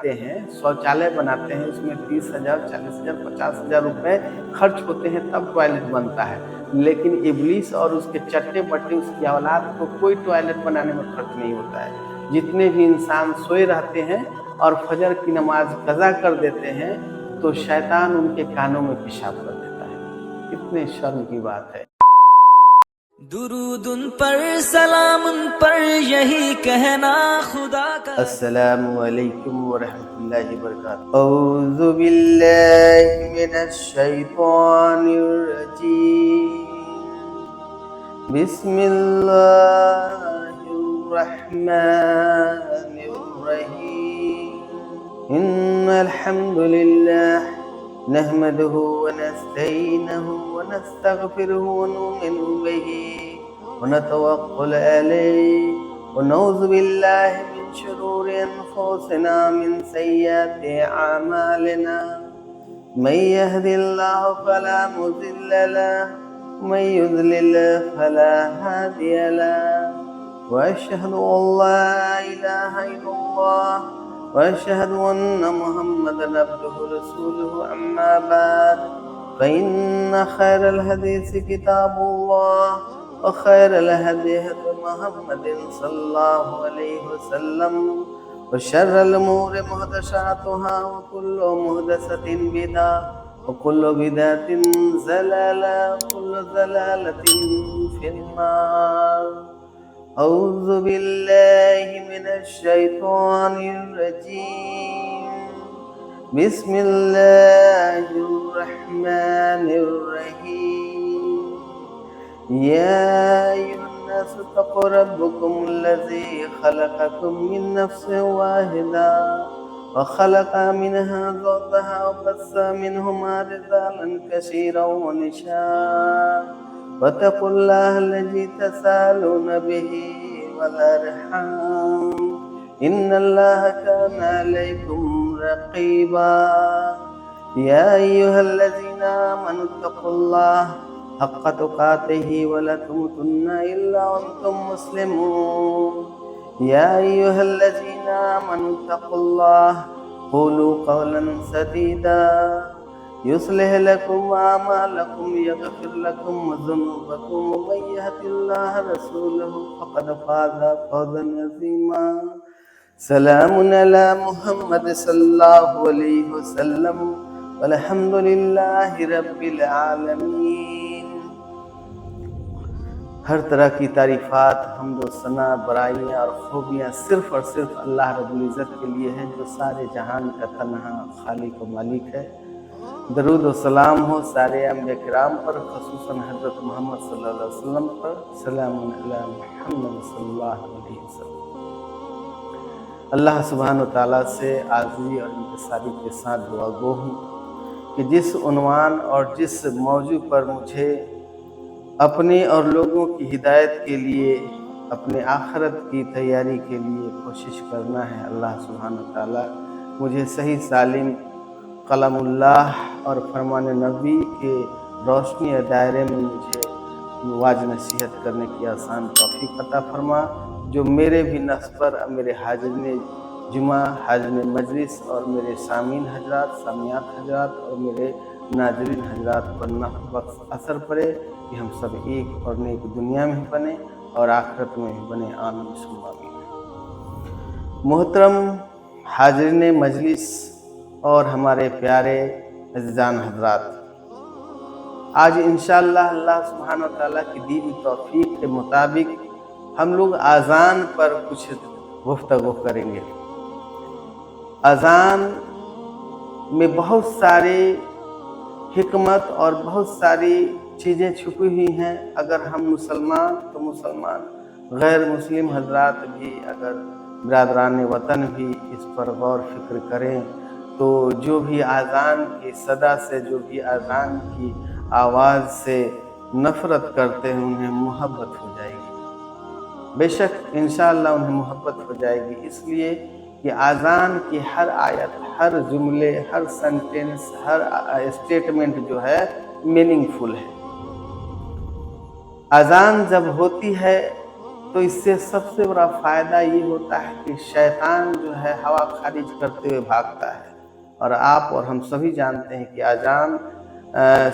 ہیں, शौचालय बनाते हैं, उसमें 30,000, 40,000, 50,000 रुपए खर्च होते हैं तब टॉयलेट बनता है. लेकिन इब्लीस और उसके चट्टे बट्टे उसकी औलाद को कोई टॉयलेट बनाने में खर्च नहीं होता है. जितने भी इंसान सोए रहते हैं और फजर की नमाज कज़ा कर देते हैं तो शैतान उनके कानों में पेशाब कर देता है. कितने शर्म की बात है. दुरूद उन पर सलाम उन पर यही कहना खुदा का. अस्सलामु अलैकुम व रहमतुल्लाहि व बरकातुहू. औज़ु बिल्लाहि मिनश शैतानिर रजीम. बिस्मिल्लाहिर रहमानिर रहीम. इन्नल हम्दुलिल्लाह नहमदुहु व नस्तईनुहु व नस्तगफिरुहु व नुमिनु बिही व नतवक्कलु अलैहि व नऊज़ु बिल्लाहि मिन शुरूरि अनफुसिना मिन सय्यिआति अअमालिना. मन यहदिल्लाहु फला मुज़िल्ल लहु व मन युज़लिल फला हादिय लहु. व अशहदु अन ला इलाहा इल्लल्लाह وأشهد أن محمدا عبده ورسوله. أما بعد فإن خير الحديث كتاب الله وخير الهدي هدي محمد صلى الله عليه وسلم وشر الأمور محدثاتها وكل محدثة بدعة وكل بدعة ضلالة وكل ضلالة في النار. أعوذ بالله من الشيطان الرجيم. بسم الله الرحمن الرحيم. يا أيها الناس اتقوا ربكم الذي خلقكم من نفس واحدة وخلق منها زوجها وبث منهما رجالا كثيرا ونساء واتقوا الله الذي تساءلون به والأرحام إن الله كان عليكم رقيبا. يا أيها الذين آمنوا اتقوا الله حق تقاته ولا تموتن إلا وأنتم مسلمون. يا أيها الذين آمنوا اتقوا الله قولوا قولا سديدا يصلح لكم أعمالكم يغفر لكم ذنوبكم ومن يهد الله رسوله فقد فاز فوزا عظيما. سلام على محمد صلى الله عليه وسلم والحمد لله رب العالمين. ہر طرح کی تعریفات، حمد و ثنا، برائیاں اور خوبیاں صرف اور صرف اللہ رب العزت کے لیے ہیں جو سارے جہان کا تنہا خالق و مالک ہے. درود و سلام ہو سارے انبیاء کرام پر، خصوصاً حضرت محمد صلی اللہ علیہ وسلم پر. سلام علی محمد صلی اللہ علیہ وسلم. اللہ سبحانہ وتعالیٰ سے عاجزی اور انکساری کے ساتھ دعا گو ہوں کہ جس عنوان اور جس موضوع پر مجھے اپنے اور لوگوں کی ہدایت کے لیے، اپنے آخرت کی تیاری کے لیے کوشش کرنا ہے، اللہ سبحانہ وتعالیٰ مجھے صحیح سالم کلام اللہ اور فرمان نبی کے روشنی دائرے میں مجھے واعظ نصیحت کرنے کی آسان توفیق عطا فرما، جو میرے بھی نفس پر، میرے حاضرین جمعہ، حاضرین مجلس اور میرے سامعین حضرات، سامعات حضرات اور میرے ناظرین حضرات پر نفع بخش اثر پڑے کہ ہم سب ایک اور نیک دنیا میں بنے اور آخرت میں بھی بنے. آمین ثم آمین. محترم حاضرین مجلس اور ہمارے پیارے عزیزان حضرات، آج انشاءاللہ اللہ سبحانہ وتعالیٰ کی دی ہوئی توفیق کے مطابق ہم لوگ اذان پر کچھ گفتگو کریں گے. اذان میں بہت سارے حکمت اور بہت ساری چیزیں چھپی ہوئی ہیں. اگر ہم مسلمان تو مسلمان، غیر مسلم حضرات بھی، اگر برادران وطن بھی اس پر غور فکر کریں تو جو بھی اذان کی صدا سے، جو بھی اذان کی آواز سے نفرت کرتے ہیں انہیں محبت ہو جائے گی. بے شک انشاءاللہ انہیں محبت ہو جائے گی، اس لیے کہ اذان کی ہر آیت، ہر جملے، ہر سنٹینس، ہر اسٹیٹمنٹ جو ہے میننگ فل ہے. اذان جب ہوتی ہے तो इससे सबसे बड़ा फ़ायदा ये होता है कि शैतान जो है हवा खारिज करते हुए भागता है। और आप और हम सभी जानते हैं कि अजान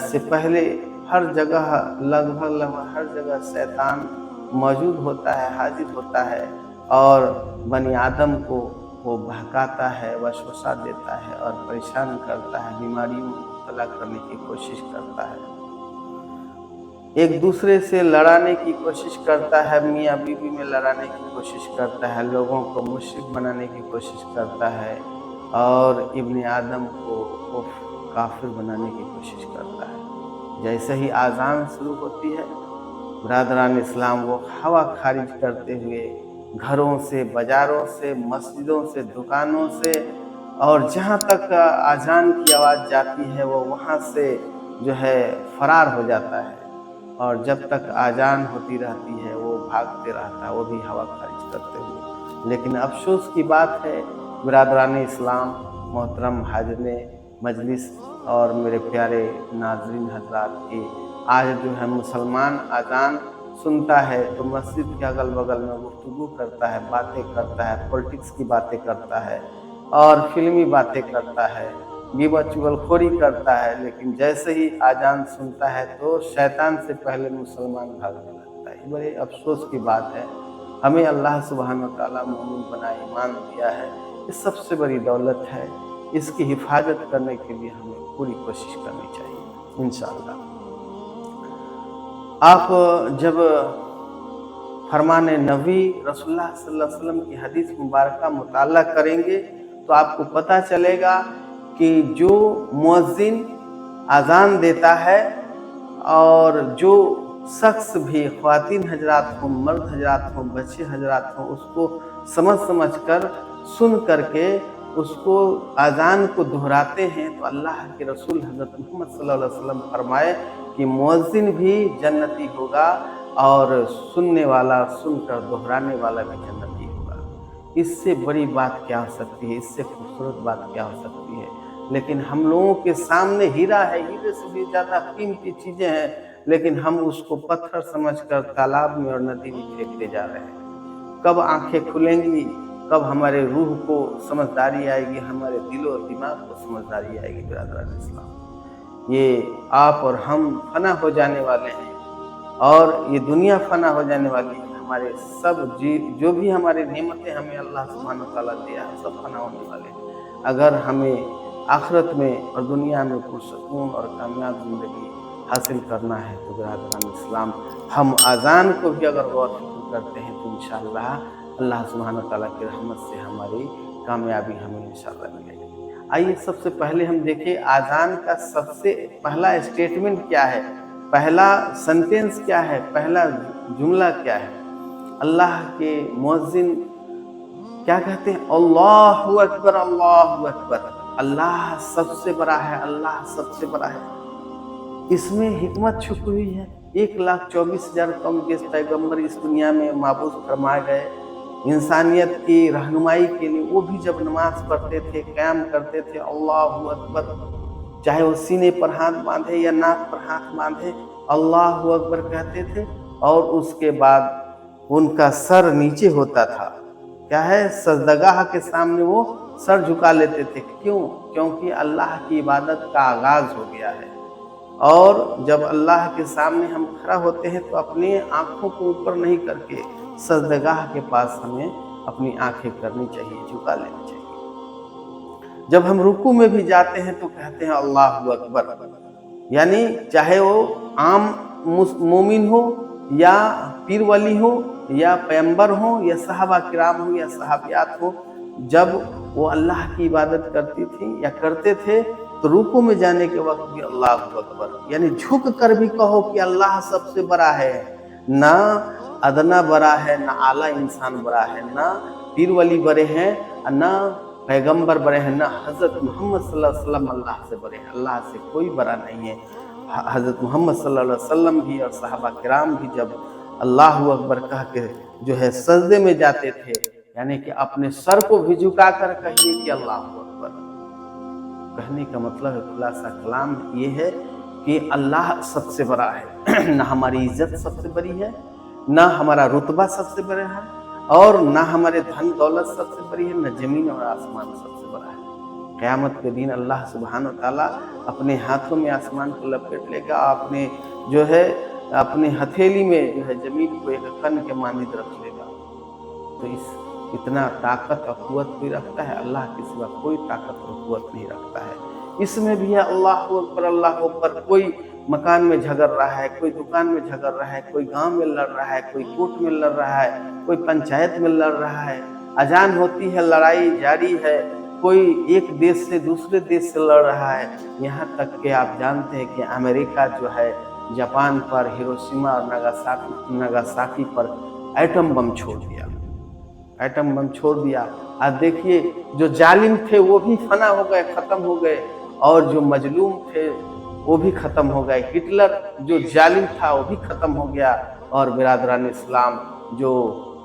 से पहले हर जगह लगभग हर जगह शैतान मौजूद होता है, हाजिर होता है और बनी आदम को वो बहकाता है, वसवसा देता है और परेशान करता है, बीमारियों में मुब्तला करने की कोशिश करता है, एक दूसरे से लड़ाने की कोशिश करता है, मियाँ बीवी में लड़ाने की कोशिश करता है, लोगों को मुश्रिक बनाने की कोशिश करता है और इब्ने आदम को काफिर बनाने की कोशिश करता है। जैसे ही आज़ान शुरू होती है, बरादरान इस्लाम वो हवा खारिज करते हुए घरों से, बाज़ारों से, मस्जिदों से, दुकानों से और जहाँ तक आज़ान की आवाज़ जाती है वो वहाँ से जो है फरार हो जाता है और जब तक आज़ान होती रहती है वो भागते रहता है, वो भी हवा खारिज करते हुए। लेकिन अफसोस की बात है बरादरान इस्लाम, मोहतरम हाज़िरीन मजलिस और मेरे प्यारे नाज़रीन हज़रात की, आज जो है मुसलमान आज़ान सुनता है तो मस्जिद के अगल बगल में गुफ्तगू करता है, बातें करता है, पॉलिटिक्स की बातें करता है और फिल्मी बातें करता है, गिबत चुगलखोरी करता है। लेकिन जैसे ही आज़ान सुनता है तो शैतान से पहले मुसलमान भागने लगता है। बड़े अफसोस की बात है। हमें अल्लाह सुब्हानहू व तआला मोमिन बना, ईमान दिया है, ये सबसे बड़ी दौलत है। इसकी हिफाजत करने के लिए हमें पूरी कोशिश करनी चाहिए इंशाअल्लाह। आप जब फरमान नबी रसूलुल्लाह सल्लल्लाहु अलैहि वसल्लम की हदीस मुबारका मुताला करेंगे तो आपको पता चलेगा कि जो मुअज्जिन अज़ान देता है और जो शख्स भी, ख्वातीन हजरात हों, मर्द हजरात हों, बच्चे हजरात हों, उसको समझ कर सुन करके उसको अज़ान को दोहराते हैं तो अल्लाह के रसूल हज़रत मोहम्मद सल्लल्लाहु अलैहि वसल्लम फरमाए कि मुअज्जिन भी जन्नती होगा और सुनने वाला, सुनकर दोहराने वाला भी जन्नती होगा। इससे बड़ी बात क्या हो सकती है, इससे खूबसूरत बात क्या हो सकती है। लेकिन हम लोगों के सामने हीरा है, हीरे से भी ज़्यादा कीमती चीज़ें हैं, लेकिन हम उसको पत्थर समझकर तालाब में और नदी में फेंकते जा रहे हैं। कब आंखें खुलेंगी, कब हमारे रूह को समझदारी आएगी, हमारे दिलो और दिमाग को समझदारी आएगी। बिरादरान इस्लाम, ये आप और हम फना हो जाने वाले हैं और ये दुनिया फना हो जाने वाली है। हमारे सब जो भी हमारे नेमतें हमें अल्लाह सुब्हानहू व तआला दिया है सब फना होने वाले हैं। अगर हमें आखिरत में और दुनिया में पुरसकून और कामयाब ज़िंदगी हासिल करना है तो बिरादरान इस्लाम, हम अज़ान को भी अगर गौर फिक्र करते हैं तो इंशाअल्लाह अल्लाह सुब्हानहू व तआला की रहमत से हमारी कामयाबी हमें इंशाअल्लाह मिलेगी। आइए सबसे पहले हम देखें आज़ान का सबसे पहला स्टेटमेंट क्या है, पहला सेंटेंस क्या है, पहला जुमला क्या है। अल्लाह के मुअज्जिन क्या कहते हैं? अल्लाहु अकबर, अल्लाहु अकबर, अल्लाह सबसे बड़ा है, अल्लाह सबसे बड़ा है। इसमें हिकमत छुपी हुई है। 1,24,000 कम के पैगम्बर इस दुनिया में माबूस फरमाए गए इंसानियत की रहनुमाई के लिए। वो भी जब नमाज पढ़ते थे, क़याम करते थे, अल्लाहु अकबर, चाहे वो सीने पर हाथ बांधे या नाक पर हाथ बांधे, अल्लाहु अकबर कहते थे। और उसके बाद उनका सर नीचे होता था, क्या है, सजदगाह के सामने वो सर झुका लेते थे। क्यों? क्योंकि अल्लाह की इबादत का आगाज़ हो गया है। और जब अल्लाह के सामने हम खड़ा होते हैं तो अपनी आँखों को ऊपर नहीं करके सजदगाह के पास हमें अपनी आँखें करनी चाहिए, झुका लेनी चाहिए। जब हम रुकू में भी जाते हैं तो कहते हैं अल्लाहु अकबर, यानी चाहे वो आम मोमिन हो या पीर वली हो या पैगंबर हो या सहाबा किराम हो या सहाबियात हो, जब वो अल्लाह की इबादत करती थी या करते थे तो रुकू में जाने के वक्त भी अल्लाहु अकबर, यानी झुक कर भी कहो कि अल्लाह सबसे बड़ा है। ना अदना बड़ा है, ना आला इंसान बड़ा है, ना पीर वली बड़े हैं, ना पैगंबर बड़े हैं, ना हज़रत मोहम्मद सल्लल्लाहु अलैहि वसल्लम अल्लाह से बड़े हैं। अल्लाह से कोई बड़ा नहीं है। हज़रत मोहम्मद सल्लल्लाहु अलैहि वसल्लम भी और सहाबा किराम भी जब अल्लाहु अकबर कह के जो है सजदे में जाते थे, यानी कि अपने सर को भी झुका कर कहिए कि अल्लाहु अकबर। कहने का मतलब है, खुलासा कलाम ये है कि अल्लाह सबसे बड़ा है। ना हमारी इज्जत सबसे बड़ी है, ना हमारा रुतबा सबसे बड़ा है और ना हमारे धन दौलत सबसे बड़ी है, ना जमीन और आसमान सबसे बड़ा है। क़यामत के दिन अल्लाह सुब्हान व तआला अपने हाथों में आसमान को लपेट लेगा, अपने जो है अपने हथेली में जो है जमीन को एक कण के मानिंद रख लेगा। तो इतना ताकत और कुव्वत भी रखता है, अल्लाह के सिवा कोई ताकत और कुव्वत नहीं रखता है। इसमें भी है अल्लाह अकबर। कोई मकान में झगड़ रहा है, कोई दुकान में झगड़ रहा है, कोई गांव में लड़ रहा है, कोई कोर्ट में लड़ रहा है, कोई पंचायत में लड़ रहा है, अजान होती है, लड़ाई जारी है, कोई एक देश से दूसरे देश से लड़ रहा है। यहाँ तक कि आप जानते हैं कि अमेरिका जो है जापान पर हिरोशिमा और नागासाकी पर एटम बम छोड़ दिया, एटम बम छोड़ दिया। आज देखिए जो जालिम थे वो भी फना हो गए, खत्म हो गए, और जो मजलूम थे वो भी खत्म हो गए। हिटलर जो जालिम था वो भी खत्म हो गया। और बिरादरान इस्लाम जो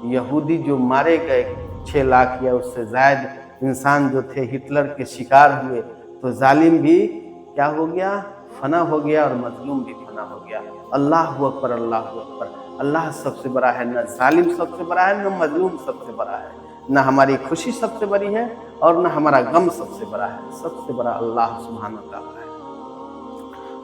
यहूदी जो मारे गए 6 लाख या उससे ज़्यादा इंसान जो थे हिटलर के शिकार हुए, तो जालिम भी क्या हो गया, फना हो गया, और मजलूम भी फना हो गया। अल्लाह अकबर, अल्लाह अकबर। अल्लाह सबसे बड़ा है, न जालिम सबसे बड़ा है, न मजलूम सबसे बड़ा है, न हमारी खुशी सबसे बड़ी है और न हमारा गम सबसे बड़ा है। सबसे बड़ा अल्लाह सुब्हान व तआला है।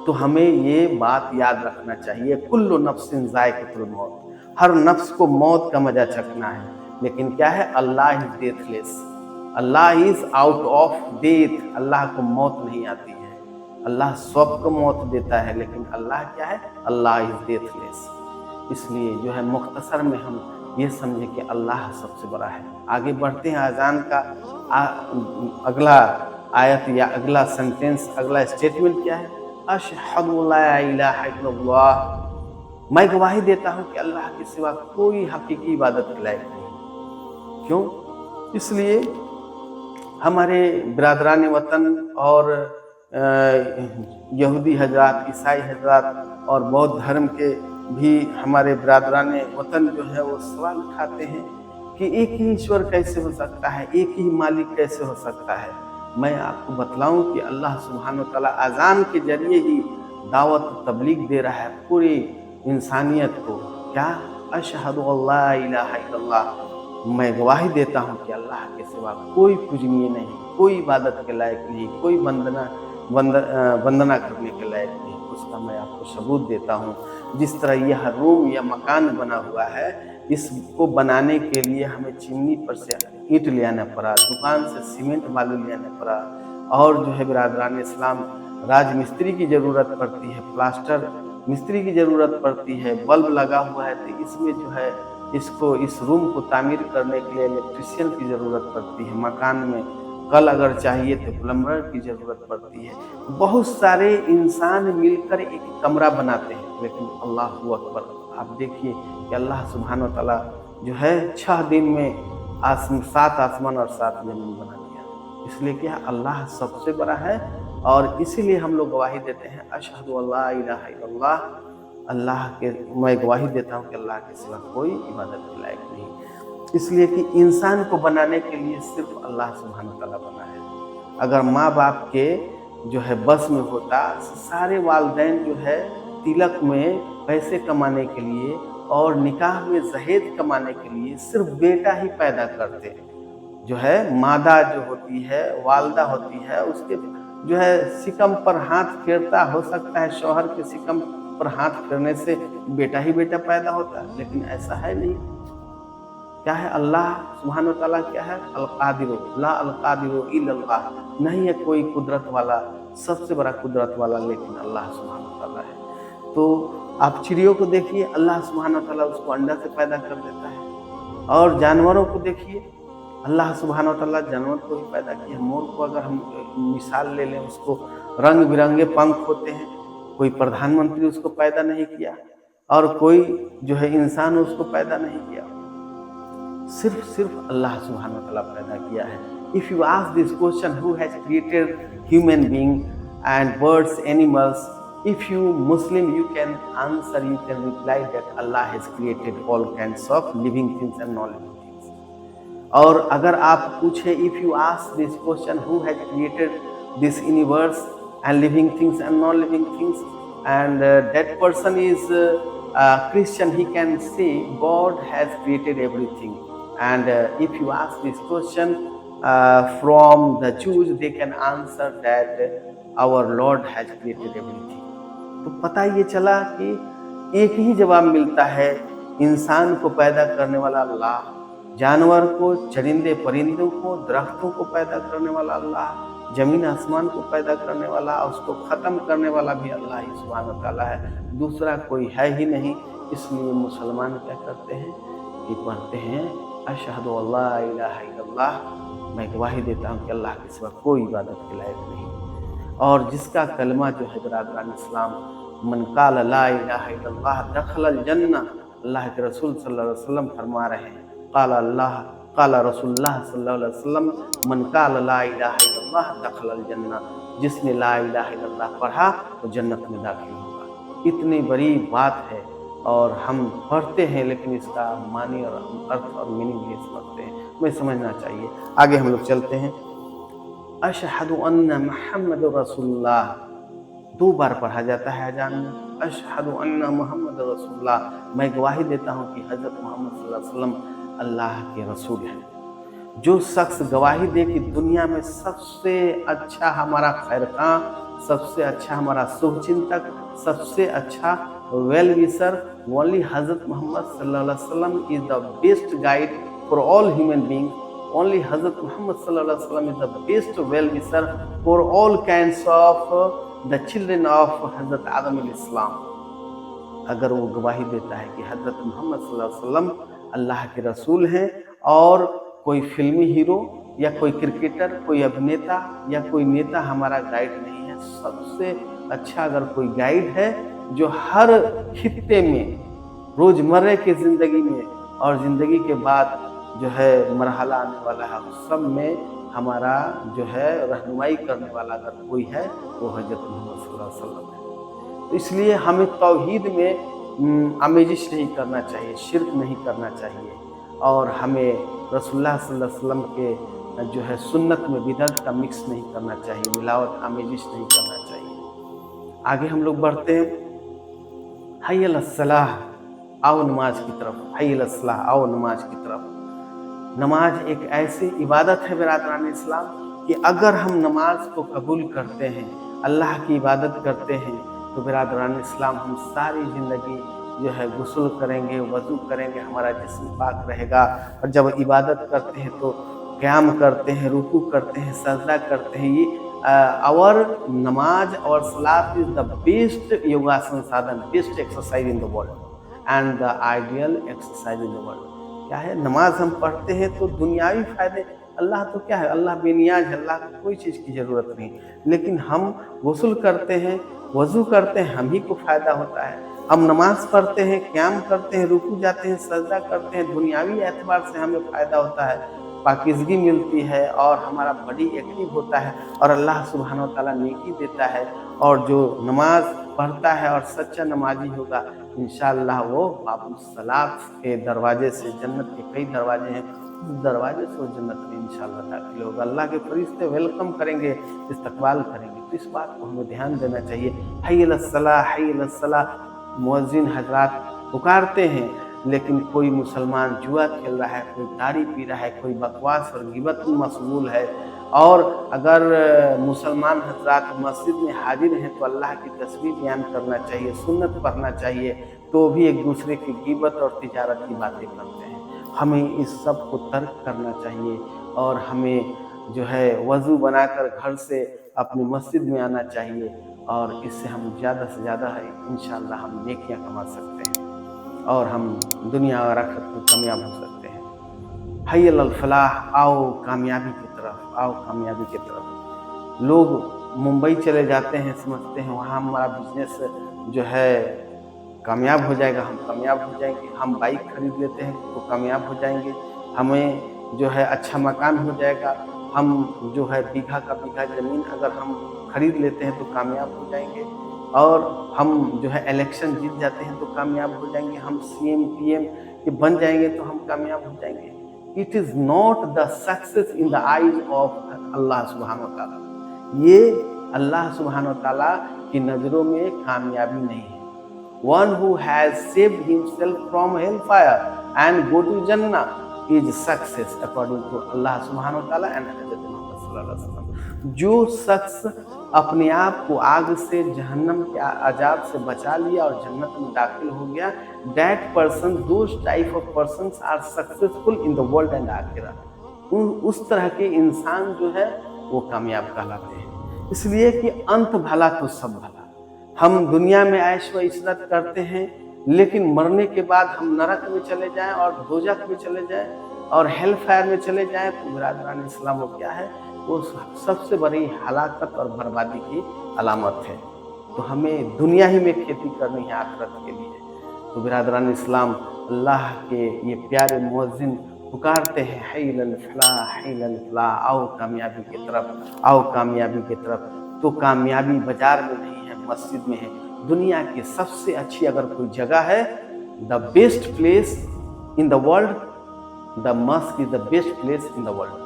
तो हमें ये बात याद रखना चाहिए, कुल्लु नफ्सिन ज़ाइक़तुल मौत, हर नफ्स को मौत का मजा चखना है। लेकिन क्या है, Allah is deathless, Allah is out of death. अल्लाह को मौत नहीं आती है, अल्लाह सबको मौत देता है, लेकिन अल्लाह क्या है, अल्लाह इज डेथलेस। इसलिए जो है मुख्तसर में हम ये समझे कि अल्लाह सबसे बड़ा है। आगे बढ़ते हैं। अजान का अगला आयत या अगला सेंटेंस, अगला स्टेटमेंट क्या है, अशहदु ला इलाहा इल्लल्लाह, मैं गवाही देता हूँ कि अल्लाह के सिवा कोई हकीकी इबादत के लायक नहीं। क्यों? इसलिए हमारे बिरादरान वतन और यहूदी हजरात, ईसाई हजरात और बौद्ध धर्म के भी हमारे बिरादरान वतन जो है वो सवाल उठाते हैं कि एक ही ईश्वर कैसे हो सकता है, एक ही मालिक कैसे हो सकता है। मैं आपको बतलाऊं कि अल्लाह सुब्हान व तआला अज़ान के जरिए ही दावत तबलीग दे रहा है पूरी इंसानियत को। क्या? अशहदु अल्ला इलाहा इल्लल्लाह, मैं गवाही देता हूँ कि अल्लाह के सिवा कोई पूजनीय नहीं, कोई इबादत के लायक नहीं, कोई वंदना करने के लायक नहीं। उसका मैं आपको सबूत देता हूँ। जिस तरह यह रूम या मकान बना हुआ है, इसको बनाने के लिए हमें चिमनी पर से ईंट ले आना पड़ा, दुकान से सीमेंट बालू ले आना पड़ा, और जो है बिरादरान इस्लाम राज मिस्त्री की ज़रूरत पड़ती है, प्लास्टर मिस्त्री की ज़रूरत पड़ती है, बल्ब लगा हुआ है तो इसमें जो है इस रूम को तामीर करने के लिए इलेक्ट्रिशियन की ज़रूरत पड़ती है। मकान में कल अगर चाहिए तो प्लम्बर की ज़रूरत पड़ती है। बहुत सारे इंसान मिलकर एक कमरा बनाते हैं, लेकिन अल्लाह अकबर, आप देखिए कि अल्लाह सुब्हान व तआला जो है 6 दिन में 7 आसमान और 7 ज़मीन बना दिया। इसलिए क्या, अल्लाह सबसे बड़ा है, और इसीलिए हम लोग गवाही देते हैं अशहदु अल्ला इलाहा इल्लल्लाह, अल्लाह के मैं गवाही देता हूँ कि अल्लाह के सिवा कोई इबादत के लायक नहीं। इसलिए कि इंसान को बनाने के लिए सिर्फ अल्लाह सुब्हान व तआला बना है। अगर माँ बाप के जो है बस में होता, सारे वालिदैन जो है तिलक में पैसे कमाने के लिए और निकाह में जहेज कमाने के लिए सिर्फ बेटा ही पैदा करते। जो है मादा जो होती है, वालदा होती है, उसके जो है सिकम पर हाथ फेरता, हो सकता है शौहर के सिकम पर हाथ फेरने से बेटा ही बेटा पैदा होता है, लेकिन ऐसा है नहीं। क्या है, अल्लाह सुब्हान व तआला क्या है, अल-कादिर, ला अल-कादिर इल्लल्लाह, नहीं है कोई कुदरत वाला, सबसे बड़ा कुदरत वाला लेकिन अल्लाह सुब्हान व तआला है। तो आप चिड़ियों को देखिए, अल्लाह सुब्हान व तआला उसको अंडा से पैदा कर देता है, और जानवरों को देखिए, अल्लाह सुब्हान व तआला जानवर को भी पैदा किया। मोर को अगर हम मिसाल ले लें, उसको रंग बिरंगे पंख होते हैं, कोई प्रधानमंत्री उसको पैदा नहीं किया, और कोई जो है इंसान उसको पैदा नहीं किया, सिर्फ अल्लाह सुब्हान व तआला पैदा किया है। If you ask this question, who has created human being and birds, animals, if you Muslim, you can answer, you can reply that Allah has created all kinds of living things and non-living things. और अगर आप पूछे, if you ask this question, who has created this universe and living things and non-living things, and that person is Christian, he can say God has created everything. And if you ask this question from the Jews, they can answer that our Lord has created everything. तो पता ये चला कि एक ही जवाब मिलता है, इंसान को पैदा करने वाला अल्लाह, जानवर को, चरिंदे परिंदों को, दरख्तों को पैदा करने वाला अल्लाह, जमीन आसमान को पैदा करने वाला, उसको ख़त्म करने वाला भी अल्लाह ही सुब्हान व तआला है, दूसरा कोई है ही नहीं। इसलिए मुसलमान क्या करते हैं कि पढ़ते हैं अशहदु अल्ला इलाहा इल्लल्लाह, मैं गवाही देता हूँ कि अल्लाह के सिवा कोई इबादत के लायक नहीं। और जिसका कलमा जो है बरादरान इस्लाम, मन काल ला इलाहा इल्लल्लाह दखलल जन्नह, अल्लाह के रसूल सल्लल्लाहु अलैहि वसल्लम फरमा रहे हैं, काला रसूलुल्लाह सल्लल्लाहु अलैहि वसल्लम, मन काल ला इलाहा इल्लल्लाह दखलल जन्नह, जिसने ला इलाहा इल्लल्लाह पढ़ा तो जन्नत में दाखिल होगा। इतनी बड़ी बात है और हम पढ़ते हैं लेकिन इसका मानी और अर्थ और मीनिंग नहीं समझते हैं, हमें समझना चाहिए। आगे हम लोग चलते हैं। अशहदु अन्ना मुहम्मद रसूलुल्लाह 2 बार पढ़ा जाता है अजान में, अशहदु अन्ना मुहम्मद रसूलुल्लाह, मैं गवाही देता हूँ कि हज़रत मोहम्मद सल्लल्लाहु अलैहि वसल्लम अल्लाह के रसूल हैं। जो शख्स गवाही दे कि दुनिया में सबसे अच्छा हमारा खैरखां, सबसे अच्छा हमारा शुभचिंतक, सबसे अच्छा वेल विशर, ओनली हज़रत मोहम्मद सल्लल्लाहु अलैहि वसल्लम is the best guide for all human beings, only हज़रत मोहम्मद सल्लल्लाहु अलैहि वसल्लम is the best well wisher for all kinds of the children of हज़रत आदम अलैहिस्सलाम। अगर वो गवाही देता है कि हज़रत मोहम्मद सल्लल्लाहु अलैहि वसल्लम अल्लाह के रसूल हैं और कोई फिल्मी हीरो या कोई क्रिकेटर, कोई अभिनेता या कोई नेता हमारा गाइड नहीं है, सबसे अच्छा अगर कोई गाइड है जो हर खित्ते में रोज़मर्रा की ज़िंदगी में और ज़िंदगी के बाद जो है मरहला आने वाला है, उस सब में हमारा जो है रहनुमाई करने वाला अगर कोई है वो हज़रत मोहम्मद सल्लल्लाहु अलैहि वसल्लम है। तो इसलिए हमें तौहीद में आमेजिश नहीं करना चाहिए, शिर्क नहीं करना चाहिए, और हमें रसूलुल्लाह सल्लल्लाहु अलैहि वसल्लम के जो है सुन्नत में बिदअत का मिक्स नहीं करना चाहिए, मिलावट आमेजिश नहीं करना चाहिए। आगे हम लोग बढ़ते हैं। हय्य अलस्सलाह, आओ नमाज की तरफ, हय्य अलस्सलाह, आओ नमाज की तरफ। नमाज एक ऐसी इबादत है बिरादरान इस्लाम कि अगर हम नमाज को कबूल करते हैं, अल्लाह की इबादत करते हैं, तो बिरादरान इस्लाम हम सारी ज़िंदगी जो है गुस्ल करेंगे, वज़ू करेंगे, हमारा जिस्म पाक रहेगा। और जब इबादत करते हैं तो क़याम करते हैं, रुकू करते हैं, सजदा करते हैं। ये आवर नमाज और सलात इज़ द बेस्ट योगासन साधन, best exercise in the world and the ideal exercise in the world. क्या है, नमाज हम पढ़ते हैं तो दुनियावी फ़ायदे, अल्लाह तो क्या है, अल्लाह बेनियाज है, अल्लाह को कोई चीज़ की ज़रूरत नहीं, लेकिन हम गुस्ल करते हैं, वज़ू करते हैं, हम ही को फ़ायदा होता है। हम नमाज पढ़ते हैं, क़याम करते हैं, रुकू जाते हैं, सजदा करते हैं, दुनियावी एतबार से हमें फ़ायदा होता है, पाकीज़गी मिलती है और हमारा बॉडी एक्टिव होता है और अल्लाह सुब्हानहू व तआला नेकी देता है। और जो नमाज पढ़ता है और सच्चा नमाजी होगा, इंशाअल्लाह वो बाबुल सलात के दरवाजे से, जन्नत के कई दरवाजे हैं, उस दरवाजे से वो जन्नत में इंशाअल्लाह दाखिल होगा। अल्लाह के फरिश्ते वेलकम करेंगे, इस्तकबाल करेंगे। तो इस बात को हमें ध्यान देना चाहिए। हय्य अलस्सलाह, हय्य अलस्सलाह मुअज्जिन हजरात पुकारते हैं, लेकिन कोई मुसलमान जुआ खेल रहा है, कोई दारू पी रहा है, कोई बकवास और गिबत में मशगूल है। और अगर मुसलमान हजरात मस्जिद में हाजिर हैं तो अल्लाह की तस्बीह बयान करना चाहिए, सुन्नत पढ़ना चाहिए, तो भी एक दूसरे की गिबत और तिजारत की बातें करते हैं। हमें इस सब को तर्क करना चाहिए और हमें जो है वज़ू बनाकर घर से अपनी मस्जिद में आना चाहिए, और इससे हम ज़्यादा से ज़्यादा है इंशाअल्लाह हम नेकियां कमा सकते हैं और हम दुनिया और आखिरत में कामयाब हो सकते हैं। हय्य अलल फलाह, आओ कामयाबी की तरफ, आओ कामयाबी की तरफ। लोग मुंबई चले जाते हैं, समझते हैं वहाँ हमारा बिजनेस जो है कामयाब हो जाएगा, हम कामयाब हो जाएंगे। हम बाइक खरीद लेते हैं तो कामयाब हो जाएंगे, हमें जो है अच्छा मकान हो जाएगा, हम जो है बीघा का बीघा ज़मीन अगर हम खरीद लेते हैं तो कामयाब हो जाएंगे, और हम जो है इलेक्शन जीत जाते हैं तो कामयाब हो जाएंगे, हम CM PM के बन जाएंगे तो हम कामयाब हो जाएंगे। It is not the success in the eyes of Allah सुब्हानहू व तआला। ये अल्लाह सुब्हानहू व तआला की नज़रों में कामयाबी नहीं है। One who has saved himself from hellfire and go to Jannah is success according to Allah subhanahu wa ta'ala and Hazrat Muhammad sallallahu alaihi wasallam. जो शख्स अपने आप को आग से जहन्नम के अजाब से बचा लिया और जन्नत में दाखिल हो गया, that person, those type of persons are successful in the world and आखिरा. उस तरह के इंसान जो है वो कामयाब कहलाते हैं. इसलिए कि अंत भला तो सब भला. हम दुनिया में ऐश व इशरत करते हैं, लेकिन मरने के बाद हम नरक में चले जाएं और दोजख में चले जाएं और हेल फायर में चले जाएं, तो बिरादरान इस्लाम वो क्या है, वो सबसे बड़ी हलाकत और बर्बादी की अलामत है. तो हमें दुनिया ही में खेती करनी है आखिरत के लिए. तो बिरादरान इस्लाम, अल्लाह के ये प्यारे मुअज्जिन पुकारते हैं, हैलल फलाह, आओ कामयाबी की तरफ, आओ कामयाबी की तरफ. तो कामयाबी बाजार में नहीं है, मस्जिद में है. दुनिया की सबसे अच्छी अगर कोई जगह है, the best place in the world, the मस्जिद is the best place in the world.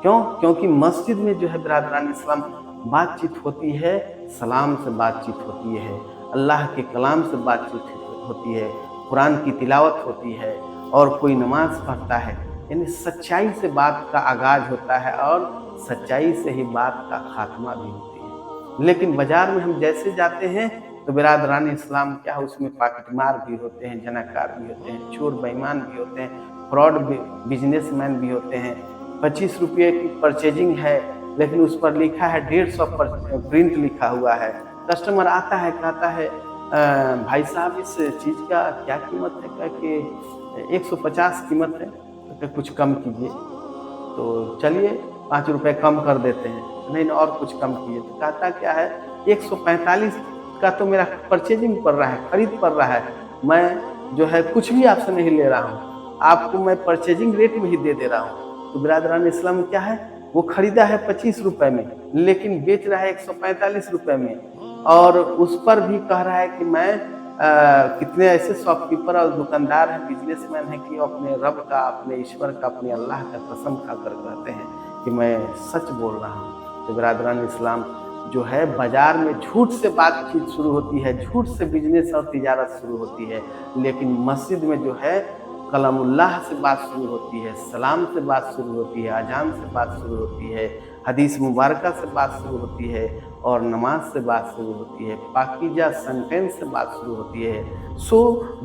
क्यों? क्योंकि मस्जिद में जो है बिरादरान इस्लाम बातचीत होती है, सलाम से बातचीत होती है, अल्लाह के कलाम से बातचीत होती है, कुरान की तिलावत होती है और कोई नमाज पढ़ता है. यानी सच्चाई से बात का आगाज होता है और सच्चाई से ही बात का खात्मा भी होती है. लेकिन बाजार में हम जैसे जाते हैं तो बिरादरान इस्लाम क्या है, उसमें पाकिटमार भी होते हैं, जनाकार भी होते हैं, चोर बेईमान भी होते हैं, फ्रॉड बिजनेसमैन भी होते हैं. 25 रुपये की परचेजिंग है, लेकिन उस पर लिखा है 150 पर प्रिंट लिखा हुआ है. कस्टमर आता है, कहता है भाई साहब इस चीज़ का क्या कीमत है? क्या कि 150 कीमत है, तो कुछ कम कीजिए. तो चलिए 5 रुपये कम कर देते हैं. नहीं और कुछ कम कीजिए. तो कहता क्या है, 145 का तो मेरा परचेजिंग पड़ रहा है, खरीद पड़ रहा है, मैं जो है कुछ भी आपसे नहीं ले रहा हूँ, आपको मैं परचेजिंग रेट में ही दे दे रहा हूँ. तो बिरादरान इस्लाम क्या है, वो खरीदा है 25 रुपये में, लेकिन बेच रहा है 145 रुपये में. और उस पर भी कह रहा है कि मैं कितने ऐसे शॉपकीपर और दुकानदार हैं, बिजनेसमैन हैं कि अपने रब का, अपने ईश्वर का, अपने अल्लाह का कसम खाकर कहते हैं कि मैं सच बोल रहा हूँ. तो बिरादरान इस्लाम जो है बाजार में झूठ से बातचीत शुरू होती है, झूठ से बिजनेस और तिजारत शुरू होती है, लेकिन मस्जिद में जो है कलामुल्लाह से बात शुरू होती है, सलाम से बात शुरू होती है, अजान से बात शुरू होती है, हदीस मुबारका से बात शुरू होती है और नमाज से बात शुरू होती है, पाकीजा सेंटेंस से बात शुरू होती है. So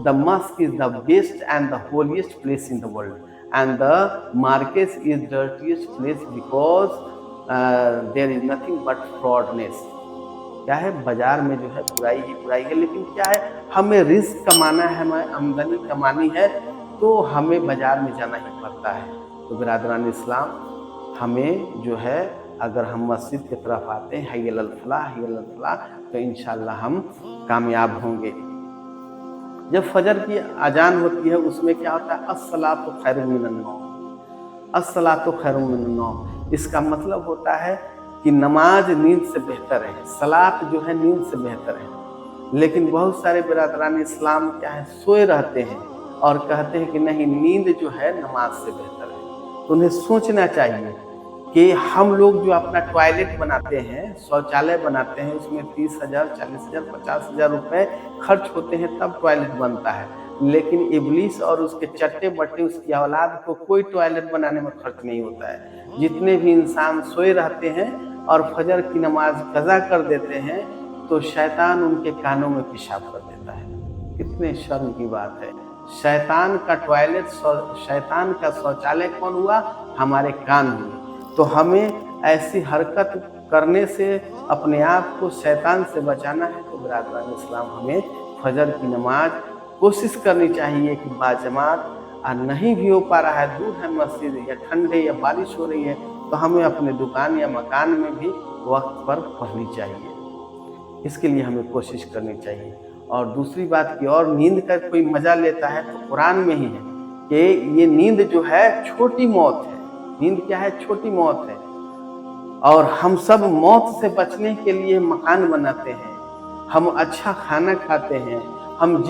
the mosque is the best and the holiest place in the world and the market is dirtiest place because there is nothing but fraudness. क्या है, बाजार में जो है बुराई ही बुराई है. लेकिन क्या है, हमें रिस्क कमाना है, हमें आमदनी कमानी है, तो हमें बाजार में जाना ही पड़ता है. तो बिरादरान इस्लाम, हमें जो है अगर हम मस्जिद की तरफ आते हैं, हैय अलल फलाह, तो इंशाअल्लाह हम कामयाब होंगे. जब फजर की अजान होती है उसमें क्या होता है, अस्सलातु खैरुम मिनन नौम, अस्सलातु खैरुम मिनन नौम. इसका मतलब होता है कि नमाज नींद से बेहतर है, सलात जो है नींद से बेहतर है. लेकिन बहुत सारे बिरादरान इस्लाम क्या है, सोए रहते हैं और कहते हैं कि नहीं, नींद जो है नमाज से बेहतर है. तो उन्हें सोचना चाहिए कि हम लोग जो अपना टॉयलेट बनाते हैं, शौचालय बनाते हैं, उसमें 30,000, 40,000, 50,000 रुपये खर्च होते हैं तब टॉयलेट बनता है. लेकिन इब्लीस और उसके चट्टे बट्टे, उसकी औलाद को कोई टॉयलेट बनाने में खर्च नहीं होता है. जितने भी इंसान सोए रहते हैं और फजर की नमाज कज़ा कर देते हैं, तो शैतान उनके कानों में पेशाब कर देता है. कितने शर्म की बात है. शैतान का टॉयलेट, शैतान का शौचालय कौन हुआ? हमारे कान हुए. तो हमें ऐसी हरकत करने से अपने आप को शैतान से बचाना है. तो बिरादरान इस्लाम, हमें फजर की नमाज कोशिश करनी चाहिए कि बाजमात, और नहीं भी हो पा रहा है, दूर है मस्जिद या ठंडे या बारिश हो रही है, तो हमें अपने दुकान या मकान में भी वक्त पर पढ़नी चाहिए. इसके लिए हमें कोशिश करनी चाहिए. और दूसरी बात की, और नींद का कोई मज़ा लेता है तो कुरान में ही है कि ये नींद जो है छोटी मौत है. नींद क्या है? छोटी मौत है. और हम सब मौत से बचने के लिए मकान बनाते हैं, हम अच्छा खाना खाते हैं, हम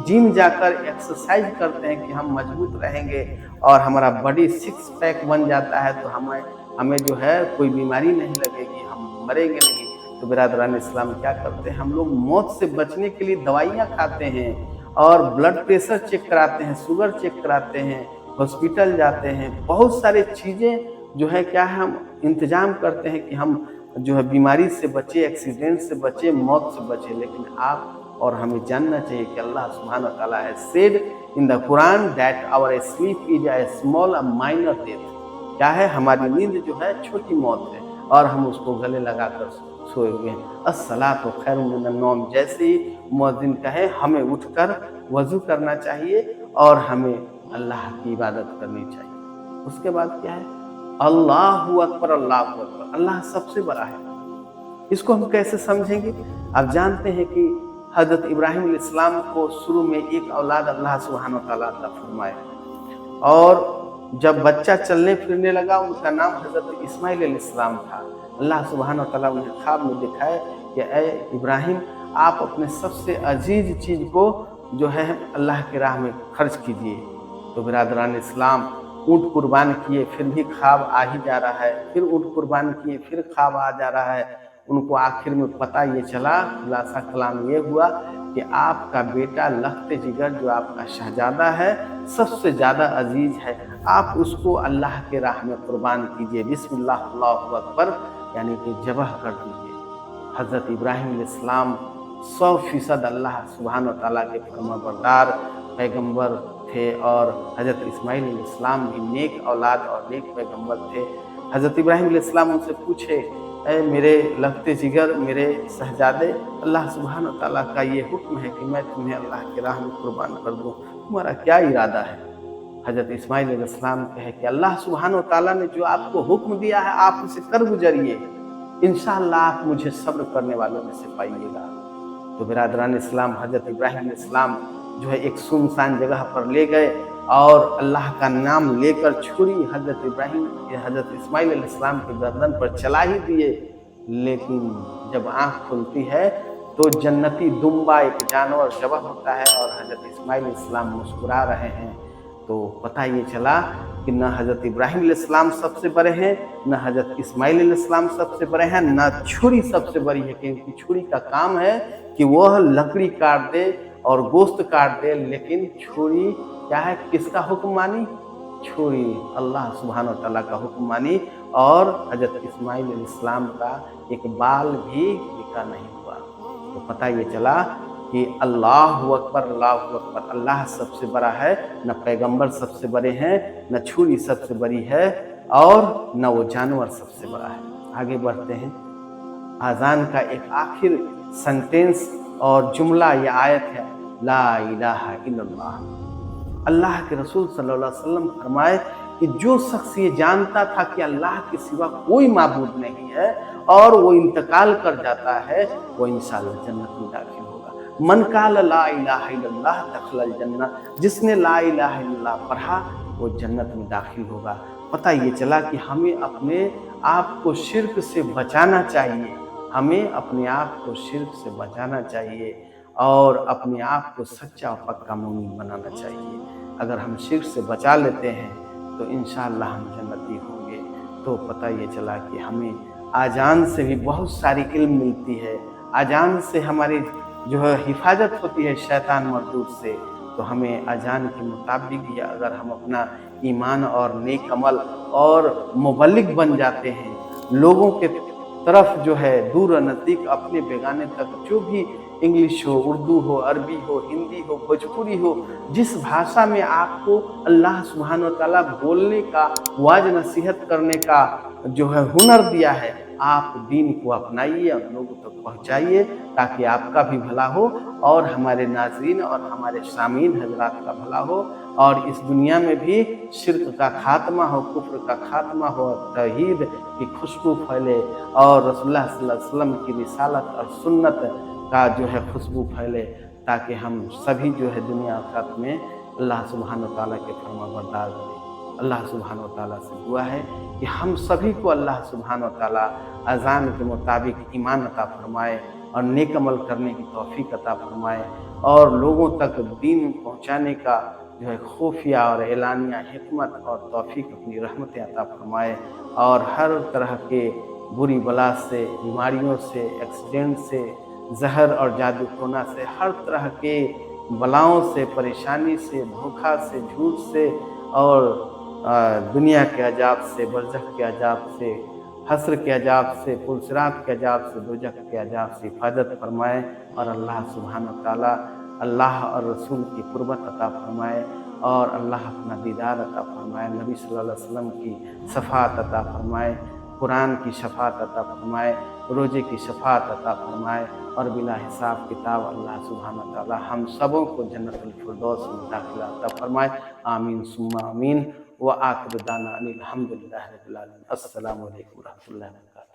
जिम जाकर एक्सरसाइज करते हैं कि हम मजबूत रहेंगे और हमारा बॉडी 6 पैक बन जाता है, तो हमें जो है कोई बीमारी नहीं लगेगी, हम मरेंगे नहीं. तो बिरादरान इस्लाम क्या करते हैं, हम लोग मौत से बचने के लिए दवाइयाँ खाते हैं और ब्लड प्रेशर चेक कराते हैं, शुगर चेक कराते हैं, हॉस्पिटल जाते हैं, बहुत सारी चीज़ें जो है क्या है हम इंतजाम करते हैं कि हम जो है बीमारी से बचे, एक्सीडेंट से बचे, मौत से बचे। लेकिन आप और हमें जानना चाहिए कि अल्लाह सुब्हानहू व तआला has said in the Quran that our sleep is a small a minor death. क्या है, हमारी नींद जो है छोटी मौत है और हम उसको गले लगाकर सोए हुए हैं। अस्सलातु खैरुम मिनन नौम, जैसे ही मुअज्जिन कहे हमें उठकर वज़ू करना चाहिए और हमें अल्लाह की इबादत करनी चाहिए। उसके बाद क्या है, अल्लाहु अकबर, अल्लाहु अकबर, अल्लाह सबसे बड़ा है। इसको हम कैसे समझेंगे? आप जानते हैं कि हज़रत इब्राहिम अलैहिस्सलाम को शुरू में एक औलाद अल्लाह सुब्हानहू व तआला अता फरमाए और जब बच्चा चलने फिरने लगा उनका नाम हज़रत इस्माइल अलैहिस्सलाम था। अल्लाह सुब्हानहू व तआला उन्हें ख्वाब में दिखाए कि ऐ इब्राहिम, आप अपने सबसे अजीज चीज़ को जो है अल्लाह की राह में खर्च कीजिए। तो बिरादरान इस्लाम ऊँट कुर्बान किए, फिर भी ख्वाब आ ही जा रहा है, फिर ऊँट कुर्बान किए, फिर ख्वाब आ जा रहा है। उनको आखिर में पता ये चला, खुलासा कलाम ये हुआ कि आपका बेटा लख्त जिगर जो आपका शहजादा है सबसे ज़्यादा अजीज है, आप उसको अल्लाह के राह में कुर्बान कीजिए, बिस्मिल्लाह अल्लाहु अकबर, यानी कि ज़बह कर दीजिए। हज़रत इब्राहिम अलैहिस्सलाम 100% अल्लाह सुब्हानहू व तआला के फरमाबरदार पैगंबर थे और हज़रत इस्माइल अलैहिस्सलाम भी नेक औलाद और नेक पैगंबर थे। हज़रत इब्राहिम अलैहिस्सलाम उनसे पूछे, ऐ मेरे लख्ते जिगर, मेरे शहजादे, अल्लाह सुब्हानहू व तआला का ये हुक्म है कि मैं तुम्हें अल्लाह की राह में कुर्बान कर दूँ, तुम्हारा क्या इरादा है? हज़रत इस्माइल अलैहिस्सलाम कहे कि अल्लाह सुब्हानहू व तआला ने जो आपको हुक्म दिया है आप उसे कर गुजरिए, इंशाअल्लाह आप मुझे सब्र करने वालों में से पाइएगा। तो बिरादरान इस्लाम हज़रत इब्राहिम अलैहिस्सलाम जो है एक सुनसान जगह पर ले गए और अल्लाह का नाम लेकर छुरी हज़रत इस्माइल अलैहिस्सलाम के गर्दन पर चला ही दिए। लेकिन जब आँख खुलती है तो जन्नती दुम्बा एक जानवर ज़बह होता है और हज़रत इस्माइल अलैहिस्सलाम मुस्कुरा रहे हैं। तो पता ये चला कि न हज़रत इब्राहिम अलैहिस्सलाम सबसे बड़े हैं, न हज़रत इस्माइल अलैहिस्सलाम सबसे बड़े हैं, न छुरी सबसे बड़ी है, क्योंकि छुरी का काम है कि वह लकड़ी काट दे और गोश्त काट दे, लेकिन छुरी क्या है, किसका हुक्म मानी? छुरी अल्लाह सुब्हानहू व तआला का हुक्म मानी और हज़रत इस्माइल अलैहिस्सलाम का एक बाल भी बिका नहीं हुआ। तो पता ये चला कि अल्लाहु अकबर, अल्लाहु अकबर, अल्लाह सबसे बड़ा है, न पैगंबर सबसे बड़े हैं, न छुरी सबसे बड़ी है और न वो जानवर सबसे बड़ा है। आगे बढ़ते हैं। आज़ान का एक आखिर सेंटेंस और जुमला या आयत है, ला इलाहा इल्लल्लाह। अल्लाह के रसूल सल्लल्लाहु अलैहि वसल्लम फरमाए कि जो शख्स ये जानता था कि अल्लाह के सिवा कोई माबूद नहीं है और वो इंतकाल कर जाता है, वो इंशाअल्लाह जन्नत में दाखिल होगा। मन काल ला इलाहा इल्लल्लाह दखलल जन्नह, जिसने ला इलाहा इल्लल्लाह पढ़ा वो जन्नत में दाखिल होगा। पता ये चला कि हमें अपने आप को शिर्क से बचाना चाहिए, हमें अपने आप को शिर्क से बचाना चाहिए और अपने आप को सच्चा और पक्का मोमिन बनाना चाहिए। अगर हम शिर्क से बचा लेते हैं तो इंशाअल्लाह हम जन्नती होंगे। तो पता ये चला कि हमें आजान से भी बहुत सारी इल्म मिलती है, आजान से हमारी जो है हिफाजत होती है शैतान मरदूद से। तो हमें अजान के मुताबिक ही अगर हम अपना ईमान और नेक अमल और मुबल्लिग बन जाते हैं, लोगों के तरफ जो है दूर नज़दीक अपने बेगाने तक जो भी इंग्लिश हो, उर्दू हो, अरबी हो, हिंदी हो, भोजपुरी हो, जिस भाषा में आपको अल्लाह सुब्हानहू व तआला बोलने का, वाज नसीहत करने का जो है हुनर दिया है, आप दीन को अपनाइए और लोगों तक पहुंचाइए ताकि आपका भी भला हो और हमारे नाज़रीन और हमारे सामीन हजरात का भला हो और इस दुनिया में भी शिर्क का खात्मा हो, कुफ्र का खात्मा हो, तौहीद की खुशबू फैले और रसूलुल्लाह सल्लल्लाहु अलैहि वसल्लम की रिसालत और सुन्नत का जो है खुशबू फैले, ताकि हम सभी जो है दुनिया आखिरत में अल्लाह सुब्हानहू व तआला के फरमाबरदार बने। अल्लाह सुब्हानहू व तआला से दुआ है कि हम सभी को अल्लाह सुब्हानहू व तआला अज़ान के मुताबिक ईमान अता फरमाए और नेक अमल करने की तौफीक अता फरमाए और लोगों तक दीन पहुँचाने का जो है खुफिया और एलानिया हिकमत और तौफीक अपनी रहमतें अता फरमाए और हर तरह के बुरी बला से, बीमारियों से, एक्सीडेंट से, जहर और जादू टोना से, हर तरह के बलाओं से, परेशानी से, धोखा से, झूठ से और दुनिया के अजाब से, बरज़ख के अजाब से, हस्र के अजाब से, पुलसिरात के अजाब से, दोजख के अजाब से हिफाजत फरमाए और अल्लाह सुब्हानहू व तआला अल्लाह और रसूल की कुर्बत अता फरमाए और अल्लाह अपना दीदार अता फरमाए, नबी सल्लल्लाहु अलैहि वसल्लम की शफाअत अता फरमाए, कुरान की शफाअत अता फरमाए, रोज़े की शफाअत अता फरमाए और बिला हिसाब किताब अल्लाह सुब्हानहू व तआला हम सबों को जन्नतुल फिरदौस में दाखिला अता फरमाए। आमीन सुम्मा आमीन व आखिर दाना अनिल हम्दुलिल्लाहि रब्बिल आलमीन। अस्सलामु अलैकुम व रहमतुल्लाहि व बरकातुहू।